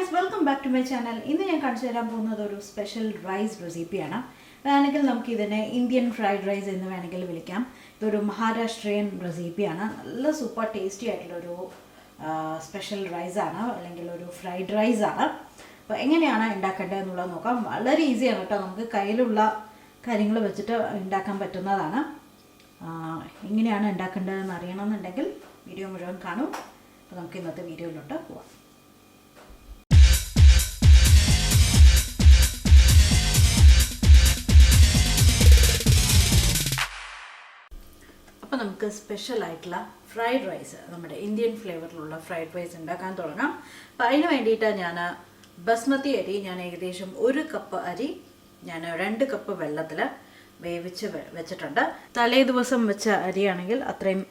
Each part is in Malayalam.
guys, welcome back to my channel. ഇന്ന് ഞാൻ കാണിച്ചു തരാൻ പോകുന്നത് ഒരു സ്പെഷ്യൽ റൈസ് റെസിപ്പിയാണ്. വേണമെങ്കിൽ നമുക്ക് ഇതിനെ ഇന്ത്യൻ ഫ്രൈഡ് റൈസ് എന്ന് വേണമെങ്കിൽ വിളിക്കാം. ഇതൊരു മഹാരാഷ്ട്രീയൻ റെസിപ്പിയാണ്. നല്ല സൂപ്പർ ടേസ്റ്റി ആയിട്ടുള്ളൊരു സ്പെഷ്യൽ റൈസാണ്, അല്ലെങ്കിൽ ഒരു ഫ്രൈഡ് റൈസാണ്. അപ്പോൾ എങ്ങനെയാണ് ഉണ്ടാക്കേണ്ടത് എന്നുള്ളത് നോക്കാം. വളരെ ഈസിയാണ് കേട്ടോ, നമുക്ക് കയ്യിലുള്ള കാര്യങ്ങൾ വെച്ചിട്ട് ഉണ്ടാക്കാൻ പറ്റുന്നതാണ്. എങ്ങനെയാണ് ഉണ്ടാക്കേണ്ടതെന്ന് അറിയണമെന്നുണ്ടെങ്കിൽ വീഡിയോ മുഴുവൻ കാണും. അപ്പോൾ നമുക്ക് ഇന്നത്തെ വീഡിയോയിലോട്ട് പോവാം. അപ്പോൾ നമുക്ക് സ്പെഷ്യൽ ആയിട്ടുള്ള ഫ്രൈഡ് റൈസ്, നമ്മുടെ ഇന്ത്യൻ ഫ്ലേവറിലുള്ള ഫ്രൈഡ് റൈസ് ഉണ്ടാക്കാൻ തുടങ്ങാം. അപ്പോൾ അതിന് വേണ്ടിയിട്ട് ഞാൻ ബസ്മതി അരി, ഞാൻ ഏകദേശം 1 കപ്പ് അരി ഞാൻ 2 കപ്പ് വെള്ളത്തിൽ വേവിച്ച് വെച്ചിട്ടുണ്ട്. തലേ ദിവസം വെച്ച അരിയാണെങ്കിൽ അത്രയും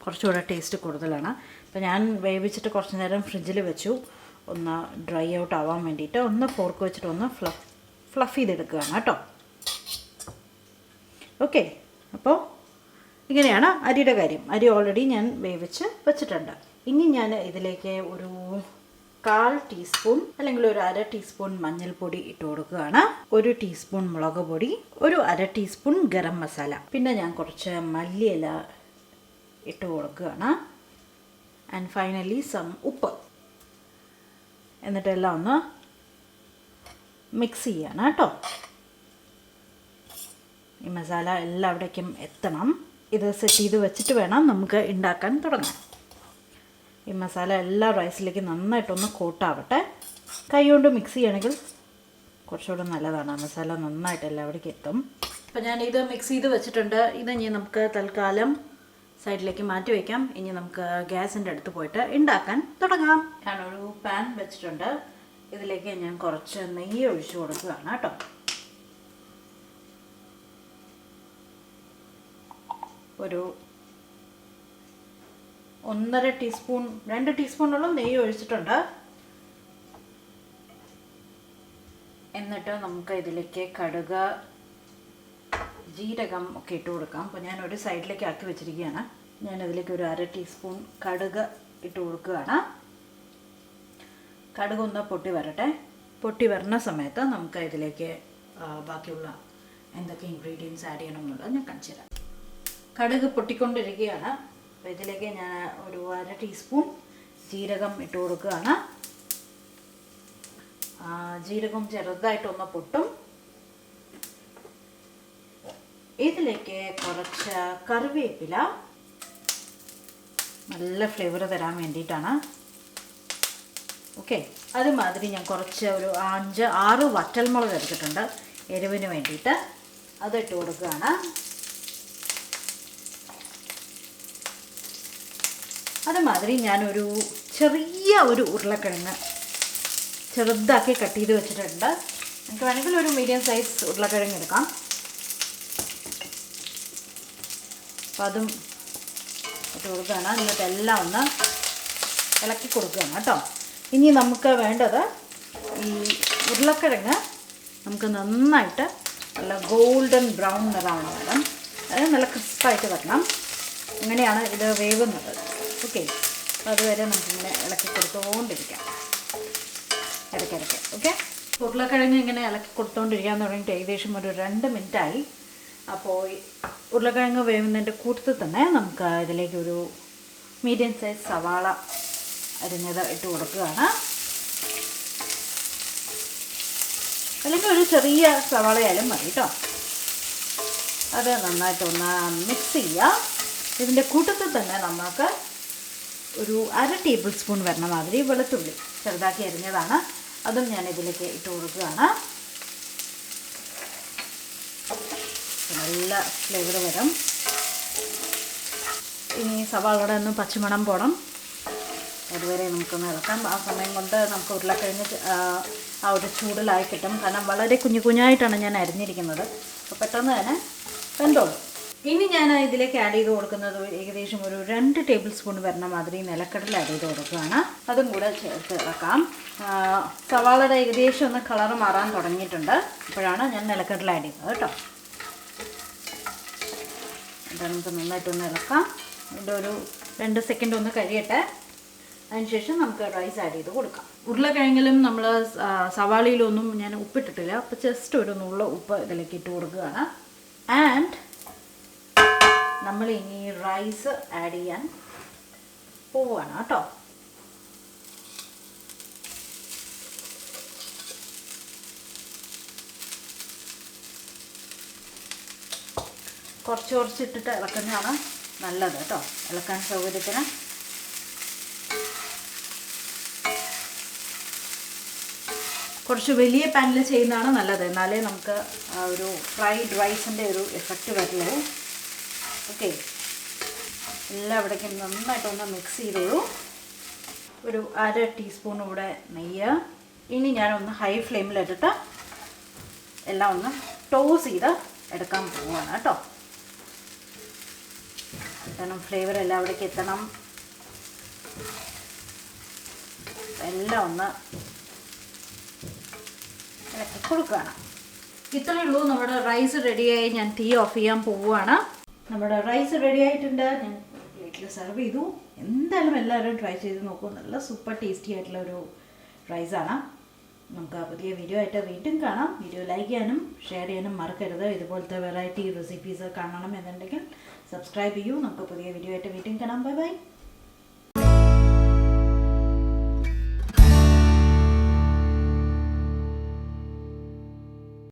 കുറച്ചുകൂടെ ടേസ്റ്റ് കൂടുതലാണ്. അപ്പോൾ ഞാൻ വേവിച്ചിട്ട് കുറച്ച് നേരം ഫ്രിഡ്ജിൽ വെച്ചു, ഒന്ന് ഡ്രൈ ഔട്ട് ആവാൻ വേണ്ടിയിട്ട്. ഒന്ന് ഫോർക്ക് വെച്ചിട്ട് ഒന്ന് ഫ്ലഫ് ചെയ്തെടുക്കുകയാണ് കേട്ടോ. ഓക്കെ, അപ്പോൾ ഇങ്ങനെയാണ് അരിയുടെ കാര്യം. അരി ഓൾറെഡി ഞാൻ വേവിച്ച് വെച്ചിട്ടുണ്ട്. ഇനി ഞാൻ ഇതിലേക്ക് ഒരു 1/4 ടീസ്പൂൺ അല്ലെങ്കിൽ ഒരു 1/2 ടീസ്പൂൺ മഞ്ഞൾപ്പൊടി ഇട്ട് കൊടുക്കുകയാണ്. 1 ടീസ്പൂൺ മുളക് പൊടി, ഒരു 1/2 ടീസ്പൂൺ ഗരം മസാല, പിന്നെ ഞാൻ കുറച്ച് മല്ലിയില ഇട്ട് കൊടുക്കുകയാണ്. ആൻഡ് ഫൈനലി ഉപ്പ്. എന്നിട്ടെല്ലാം ഒന്ന് മിക്സ് ചെയ്യണം കേട്ടോ. ഈ മസാല എല്ലാവിടേക്കും എത്തണം. ഇത് സെറ്റ് ചെയ്ത് വെച്ചിട്ട് വേണം നമുക്ക് ഉണ്ടാക്കാൻ തുടങ്ങാം. ഈ മസാല എല്ലാ റൈസിലേക്ക് നന്നായിട്ടൊന്ന് കോട്ടാവട്ടെ. കൈ കൊണ്ട് മിക്സ് ചെയ്യണമെങ്കിൽ കുറച്ചുകൂടെ നല്ലതാണ്. മസാല നന്നായിട്ട് എല്ലാവിടേക്കും എത്തും. അപ്പോൾ ഞാനിത് മിക്സ് ചെയ്ത് വെച്ചിട്ടുണ്ട്. ഇത് ഇനി നമുക്ക് തൽക്കാലം സൈഡിലേക്ക് മാറ്റി വയ്ക്കാം. ഇനി നമുക്ക് ഗ്യാസിൻ്റെ അടുത്ത് പോയിട്ട് ഉണ്ടാക്കാൻ തുടങ്ങാം. ഞാനൊരു പാൻ വെച്ചിട്ടുണ്ട്. ഇതിലേക്ക് ഞാൻ കുറച്ച് നെയ്യ് ഒഴിച്ചു കൊടുക്കുകയാണ് കേട്ടോ. ഒരു 1.5 ടീസ്പൂൺ 2 ടീസ്പൂണോളം നെയ്യ് ഒഴിച്ചിട്ടുണ്ട്. എന്നിട്ട് നമുക്ക് ഇതിലേക്ക് കടുക്, ജീരകം ഒക്കെ ഇട്ട് കൊടുക്കാം. അപ്പോൾ ഞാൻ ഒരു സൈഡിലേക്ക് ആക്കി വെച്ചിരിക്കുകയാണ്. ഞാനതിലേക്ക് ഒരു 1/2 ടീസ്പൂൺ കടുക് ഇട്ട് കൊടുക്കുകയാണ്. കടുക് ഒന്ന് പൊട്ടി വരട്ടെ. പൊട്ടി വരുന്ന സമയത്ത് നമുക്ക് ഇതിലേക്ക് ബാക്കിയുള്ള എന്തൊക്കെ ഇൻഗ്രീഡിയൻസ് ആഡ് ചെയ്യണം എന്നുള്ളത് ഞാൻ കാണിച്ചു തരാം. കടുക് പൊട്ടിക്കൊണ്ടിരിക്കുകയാണ്. അപ്പോൾ ഇതിലേക്ക് ഞാൻ ഒരു 1/2 ടീസ്പൂൺ ജീരകം ഇട്ട് കൊടുക്കുകയാണ്. ജീരകം ചെറുതായിട്ടൊന്ന് പൊട്ടും. ഇതിലേക്ക് കുറച്ച് കറിവേപ്പില, നല്ല ഫ്ലേവർ തരാൻ വേണ്ടിയിട്ടാണ്. ഓക്കെ, അതുമാതിരി ഞാൻ കുറച്ച് ഒരു 5-6 വറ്റൽമുളക് എടുത്തിട്ടുണ്ട് എരിവിന് വേണ്ടിയിട്ട്. അതിട്ട് കൊടുക്കുകയാണ്. അതുമാതിരി ഞാനൊരു ചെറിയ ഒരു ഉരുളക്കിഴങ്ങ് ചെറുതാക്കി കട്ട് ചെയ്ത് വെച്ചിട്ടുണ്ട്. നമുക്ക് വേണമെങ്കിൽ ഒരു മീഡിയം സൈസ് ഉരുളക്കിഴങ്ങ് എടുക്കാം. അപ്പോൾ അതും ഇട്ട് കൊടുക്കുകയാണ്. എന്നിട്ട് എല്ലാം ഒന്ന് ഇളക്കി കൊടുക്കുകയാണ് കേട്ടോ. ഇനി നമുക്ക് വേണ്ടത് ഈ ഉരുളക്കിഴങ്ങ് നമുക്ക് നന്നായിട്ട് നല്ല ഗോൾഡൻ ബ്രൗൺ നിറമാണ് വേണം. അതായത് നല്ല ക്രിസ്പായിട്ട് വരണം. അങ്ങനെയാണ് ഇത് വേവുന്നത്. ഓക്കെ, അപ്പോൾ അതുവരെ നമുക്കിങ്ങനെ ഇളക്കി കൊടുത്തുകൊണ്ടിരിക്കാം ഇടയ്ക്കിടയ്ക്ക്. ഓക്കെ, ഉരുളക്കിഴങ്ങ് ഇങ്ങനെ ഇളക്കി കൊടുത്തുകൊണ്ടിരിക്കാൻ തുടങ്ങിയിട്ട് ഏകദേശം ഒരു 2 മിനിറ്റായി. അപ്പോൾ ഉരുളക്കിഴങ്ങ് വേവുന്നതിൻ്റെ കൂട്ടത്തിൽ തന്നെ നമുക്ക് ഇതിലേക്ക് ഒരു മീഡിയം സൈസ് സവാള അരിഞ്ഞത് ഇട്ട് കൊടുക്കുകയാണ്. അല്ലെങ്കിൽ ഒരു ചെറിയ സവാളയായാലും മതി കേട്ടോ. അത് നന്നായിട്ടൊന്ന് മിക്സ് ചെയ്യുക. ഇതിൻ്റെ കൂട്ടത്തിൽ തന്നെ നമുക്ക് ഒരു 1/2 ടേബിൾ സ്പൂൺ വരണ മാതിരി വെളുത്തുള്ളി ചെറുതാക്കി അരിഞ്ഞതാണ്. അതും ഞാൻ ഇതിലേക്ക് ഇട്ട് കൊടുക്കുകയാണ്. നല്ല ഫ്ലേവർ വരും. ഇനി സവാളയുടെ ഒന്നും പച്ചമണം പോകണം. അതുവരെ നമുക്കൊന്ന് ഇളക്കാം. ആ സമയം കൊണ്ട് നമുക്ക് ഉരുളക്കിഴങ്ങ് ആ ഒരു ചൂടിലായി കിട്ടും. കാരണം വളരെ കുഞ്ഞായിട്ടാണ് ഞാൻ അരിഞ്ഞിരിക്കുന്നത്. അപ്പോൾ പെട്ടെന്ന് തന്നെ വെന്തോളും. ഇനി ഞാൻ ഇതിലേക്ക് ആഡ് ചെയ്ത് കൊടുക്കുന്നത് ഏകദേശം ഒരു 2 ടേബിൾ സ്പൂൺ വരണ മാതിരി നിലക്കടല ആഡ് ചെയ്ത് കൊടുക്കുകയാണ്. അതും കൂടെ ചേർത്ത് ഇളക്കാം. സവാളയുടെ ഏകദേശം ഒന്ന് കളർ മാറാൻ തുടങ്ങിയിട്ടുണ്ട്. അപ്പോഴാണ് ഞാൻ നിലക്കടല ആഡ് ചെയ്യുന്നത് കേട്ടോ. അത് നമുക്ക് നന്നായിട്ടൊന്ന് ഇളക്കാം. ഇതിൻ്റെ ഒരു 2 സെക്കൻഡ് ഒന്ന് കഴിയട്ടെ. അതിനുശേഷം നമുക്ക് റൈസ് ആഡ് ചെയ്ത് കൊടുക്കാം. ഉരുളക്കിഴങ്ങിലും നമ്മൾ സവാളയിലൊന്നും ഞാൻ ഉപ്പിട്ടിട്ടില്ല. അപ്പോൾ ജസ്റ്റ് ഒരു നുള്ള ഉപ്പ് ഇതിലേക്ക് ഇട്ട് കൊടുക്കുകയാണ്. ആൻഡ് നമ്മൾ ഇനി റൈസ് ആഡ് ചെയ്യാൻ പോവുകയാണ് കേട്ടോ. കുറച്ച് കുറച്ചിട്ടിട്ട് ഇളക്കുന്നതാണ് നല്ലത് കേട്ടോ, ഇളക്കാൻ സൗകര്യത്തിന്. കുറച്ച് വലിയ പാനിൽ ചെയ്യുന്നതാണ് നല്ലത്, എന്നാലേ നമുക്ക് ആ ഒരു ഫ്രൈഡ് റൈസിൻ്റെ ഒരു എഫക്റ്റ് വരുള്ളൂ. ഓക്കെ, എല്ലാവിടേക്കും നന്നായിട്ടൊന്ന് മിക്സ് ചെയ്തോളൂ. ഒരു 1/2 ടീസ്പൂൺ കൂടെ നെയ്യ്. ഇനി ഞാനൊന്ന് ഹൈ ഫ്ലെയിമിലിട്ടിട്ട് എല്ലാം ഒന്ന് ടോസ് ചെയ്ത് എടുക്കാൻ പോവുകയാണ് കേട്ടോ. എത്തണം, ഫ്ലേവർ എല്ലാവിടേക്കും എത്തണം. എല്ലാം ഒന്ന് ഇളക്കി കൊടുക്കുകയാണ്. ഇത്രയേ ഉള്ളൂ, നമ്മുടെ റൈസ് റെഡിയായി. ഞാൻ തീ ഓഫ് ചെയ്യാൻ പോവുകയാണ്. നമ്മുടെ റൈസ് റെഡി ആയിട്ടുണ്ട്. ഞാൻ പ്ലേറ്റിൽ സെർവ് ചെയ്തു. എന്തായാലും എല്ലാവരും ട്രൈ ചെയ്ത് നോക്കൂ. നല്ല സൂപ്പർ ടേസ്റ്റി ആയിട്ടുള്ള ഒരു റൈസാണ്. നമുക്ക് പുതിയ വീഡിയോ ആയിട്ട് വീണ്ടും കാണാം. വീഡിയോ ലൈക്ക് ചെയ്യാനും ഷെയർ ചെയ്യാനും മറക്കരുത്. ഇതുപോലത്തെ വെറൈറ്റി റെസിപ്പീസ് കാണണം എന്നുണ്ടെങ്കിൽ സബ്സ്ക്രൈബ് ചെയ്യൂ. നമുക്ക് പുതിയ വീഡിയോ ആയിട്ട് വീണ്ടും കാണാം. Bye bye.